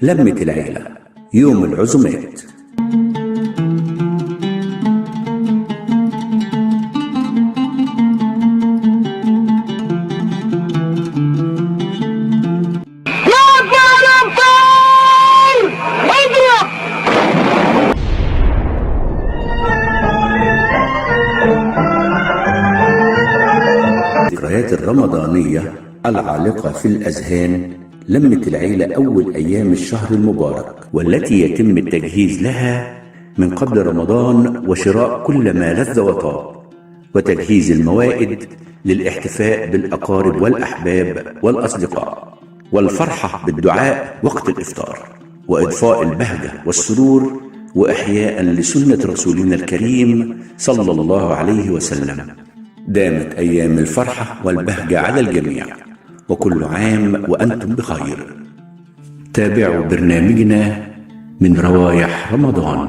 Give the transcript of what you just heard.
لمة العيلة، يوم العزومات. الذكريات الرمضانية العالقة في الأذهان، لمة العيلة أول أيام الشهر المبارك، والتي يتم التجهيز لها من قبل رمضان، وشراء كل ما لذ وطاب، وتجهيز الموائد للاحتفاء بالأقارب والأحباب والأصدقاء، والفرحة بالدعاء وقت الإفطار، وإضفاء البهجة والسرور، وإحياء لسنة رسولنا الكريم صلى الله عليه وسلم. دامت أيام الفرحة والبهجة على الجميع، وكل عام وأنتم بخير. تابعوا برنامجنا من روايح رمضان.